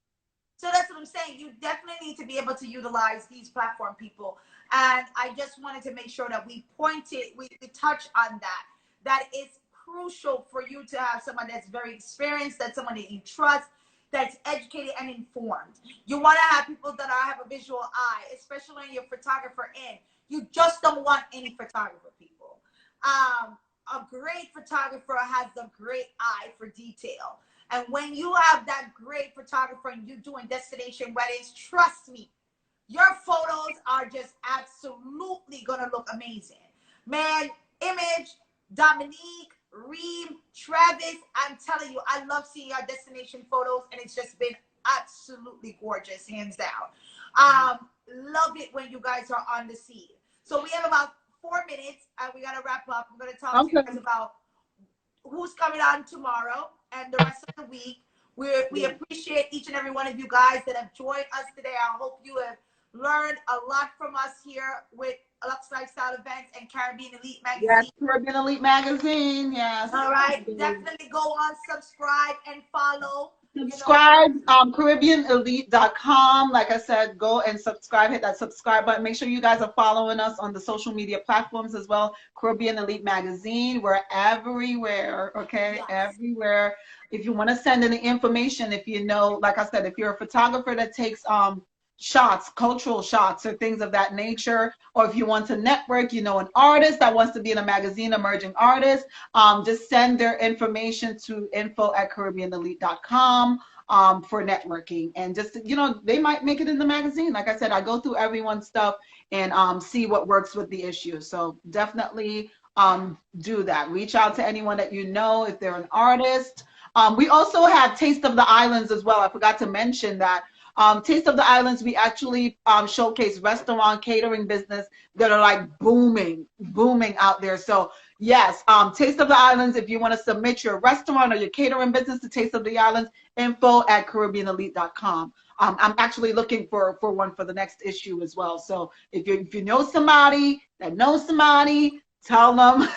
So that's what I'm saying. You definitely need to be able to utilize these platform people. And I just wanted to make sure that we touch on that it's crucial for you to have someone that's very experienced, that's someone that you trust, that's educated and informed. You want to have people that have a visual eye, especially when you're a photographer in. You just don't want any photographer, people. A great photographer has a great eye for detail. And when you have that great photographer and you're doing destination weddings, trust me, your photos are just absolutely going to look amazing. Man, Image, Dominique, Reem, Travis, I'm telling you, I love seeing our destination photos, and it's just been absolutely gorgeous, hands down. Love it when you guys are on the scene. So we have about 4 minutes, and we got to wrap up. I'm going to talk to you guys about who's coming on tomorrow and the rest of the week. We appreciate each and every one of you guys that have joined us today. I hope you have learned a lot from us here with Lux Lifestyle Events and Caribbean Elite Magazine.
Yes, Caribbean Elite Magazine, yes.
All right, definitely go on, subscribe, and follow. you know,
Subscribe, CaribbeanElite.com. Like I said, go and subscribe, hit that subscribe button. Make sure you guys are following us on the social media platforms as well. Caribbean Elite Magazine. We're everywhere, okay?
yes.
Everywhere. If you want to send any information, if you know, like I said, if you're a photographer that takes shots, cultural shots, or things of that nature, or if you want to network, you know, an artist that wants to be in a magazine, emerging artist, just send their information to info@caribbeanelite.com for networking. And just, you know, they might make it in the magazine. Like I said, I go through everyone's stuff and see what works with the issue. So definitely do that. Reach out to anyone that you know if they're an artist. We also have Taste of the Islands as well. I forgot to mention that. Taste of the Islands, we actually showcase restaurant catering business that are like booming out there. So yes, Taste of the Islands, if you want to submit your restaurant or your catering business to Taste of the Islands, info@caribbeanelite.com. I'm actually looking for one for the next issue as well. So if you know somebody that knows somebody, tell them.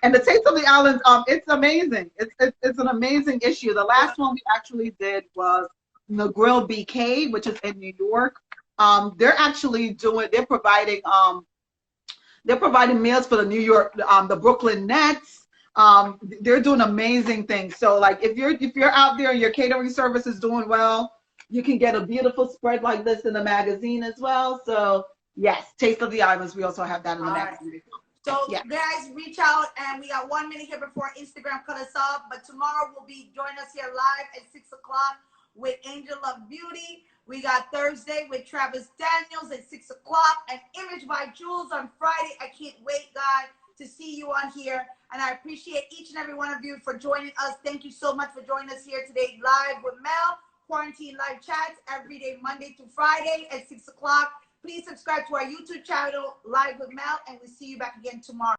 And the Taste of the Islands, it's amazing. It's an amazing issue. The last one we actually did was the Grill BK, which is in New York. They're actually providing meals for the New York, the Brooklyn Nets. They're doing amazing things. So like if you're out there and your catering service is doing well, you can get a beautiful spread like this in the magazine as well. So yes, Taste of the Islands. We also have that in the magazine.
Right. So yeah, guys, reach out, and we got 1 minute here before Instagram cut us off. But tomorrow we'll be joining us here live at 6 o'clock with Angel of Beauty. We got Thursday with Travis Daniels at 6 o'clock, and Image by Jules on Friday. I can't wait, guys, to see you on here. And I appreciate each and every one of you for joining us. Thank you so much for joining us here today live with Mel. Quarantine live chats every day, Monday through Friday at 6 o'clock. Please subscribe to our YouTube channel, Live with Mel, and we'll see you back again tomorrow.